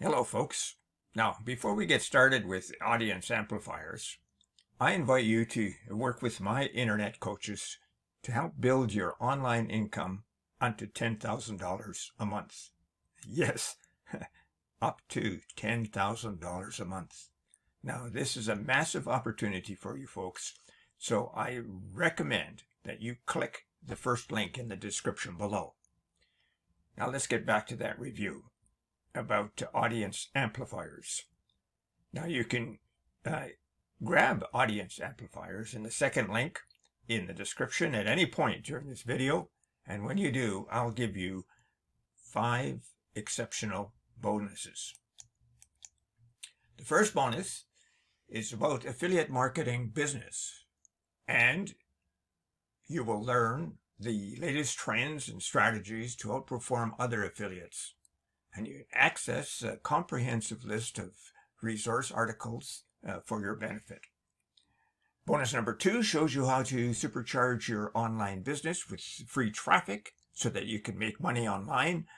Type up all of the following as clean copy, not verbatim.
Hello, folks. Now, before we get started with audience amplifiers, I invite you to work with my internet coaches to help build your online income onto $10,000 a month. Yes, up to $10,000 a month. Now, this is a massive opportunity for you folks, so I recommend that you click the first link in the description below. Now, let's get back to that review about audience amplifiers. Now you can grab audience amplifiers in the second link in the description at any point during this video, and when you do, I'll give you 5 exceptional bonuses. The first bonus is about affiliate marketing business, and you will learn the latest trends and strategies to outperform other affiliates. And you access a comprehensive list of resource articles for your benefit. Bonus number 2 shows you how to supercharge your online business with free traffic so that you can make money online.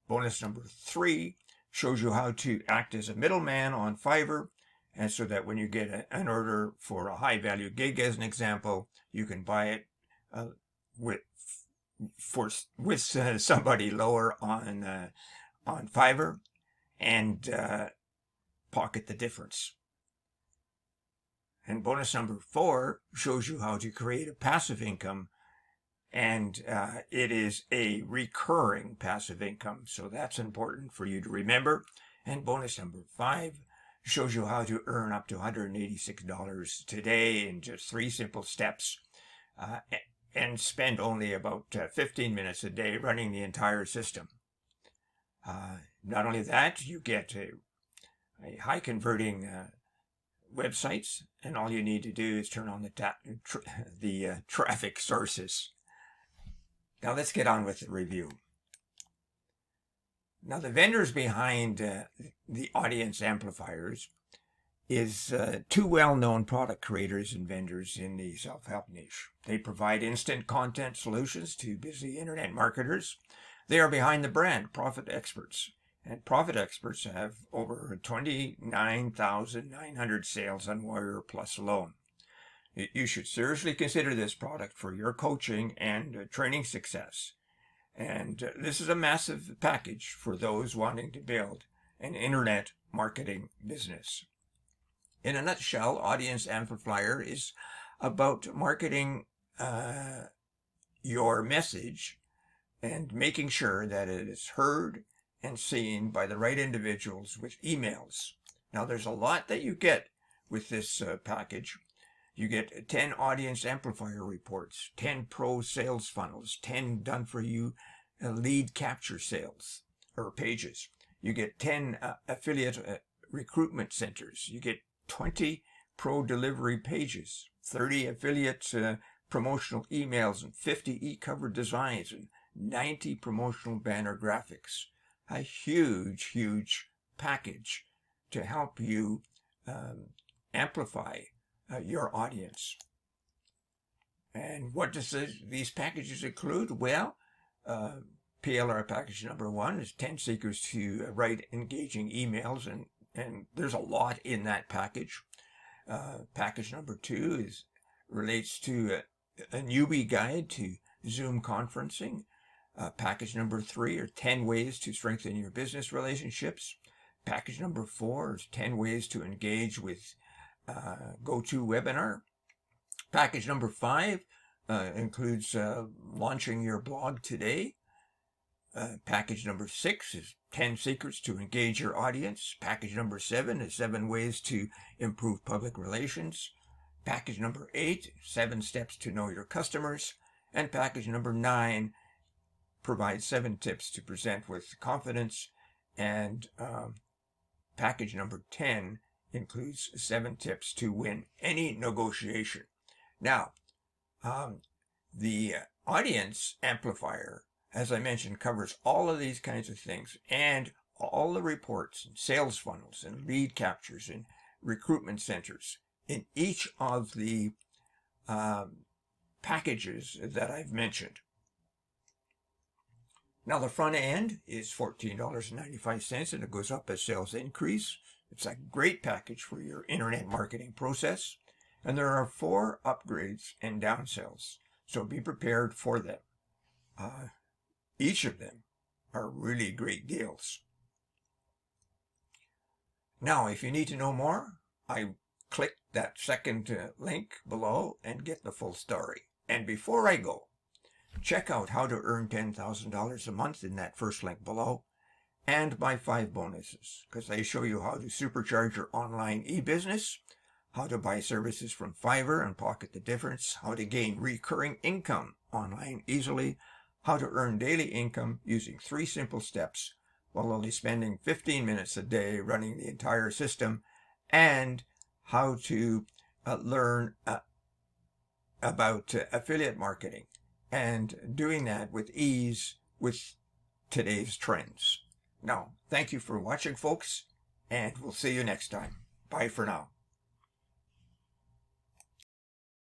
Bonus number 3 shows you how to act as a middleman on Fiverr, and so that when you get an order for a high-value gig, as an example, you can buy it with somebody lower on Fiverr and pocket the difference. And bonus number 4 shows you how to create a passive income, and it is a recurring passive income, so that's important for you to remember. And bonus number 5 shows you how to earn up to $186 today in just 3 simple steps, and spend only about 15 minutes a day running the entire system. Not only that, you get a high converting websites, and all you need to do is turn on the traffic sources. Now let's get on with the review. Now the vendors behind the audience amplifiers is 2 well-known product creators and vendors in the self-help niche. They provide instant content solutions to busy internet marketers. They are behind the brand Profit Experts, and Profit Experts have over 29,900 sales on Warrior Plus alone. You should seriously consider this product for your coaching and training success. And this is a massive package for those wanting to build an internet marketing business. In a nutshell, Audience Amplifier is about marketing your message and making sure that it is heard and seen by the right individuals with emails. Now, there's a lot that you get with this package. You get 10 audience amplifier reports, 10 pro sales funnels, 10 done-for-you lead capture sales or pages. You get 10 affiliate recruitment centers. You get 20 pro delivery pages, 30 affiliate promotional emails, and 50 e-cover designs, and 90 promotional banner graphics. A huge, huge package to help you amplify your audience. And what does these packages include? Well, PLR package number 1 is 10 secrets to write engaging emails, and there's a lot in that package. Package number 2 relates to a newbie guide to Zoom conferencing. Package number 3 are 10 ways to strengthen your business relationships. Package number 4 is 10 ways to engage with GoToWebinar. Package number 5 includes launching your blog today. Package number 6 is 10 secrets to engage your audience. Package number 7 is 7 ways to improve public relations. Package number 8, 7 steps to know your customers. And package number 9 provides 7 tips to present with confidence. And package number 10 includes 7 tips to win any negotiation. Now, the audience amplifier, as I mentioned, covers all of these kinds of things, and all the reports and sales funnels and lead captures and recruitment centers in each of the packages that I've mentioned. Now the front end is $14.95 and it goes up as sales increase. It's a great package for your internet marketing process. And there are 4 upgrades and downsells, so be prepared for them. Each of them are really great deals. Now, if you need to know more, I click that second link below and get the full story. And before I go, check out how to earn $10,000 a month in that first link below, and my 5 bonuses, because they show you how to supercharge your online e-business, how to buy services from Fiverr and pocket the difference, how to gain recurring income online easily, how to earn daily income using 3 simple steps while only spending 15 minutes a day running the entire system, and how to learn about affiliate marketing and doing that with ease with today's trends. Now, thank you for watching, folks, and we'll see you next time. Bye for now.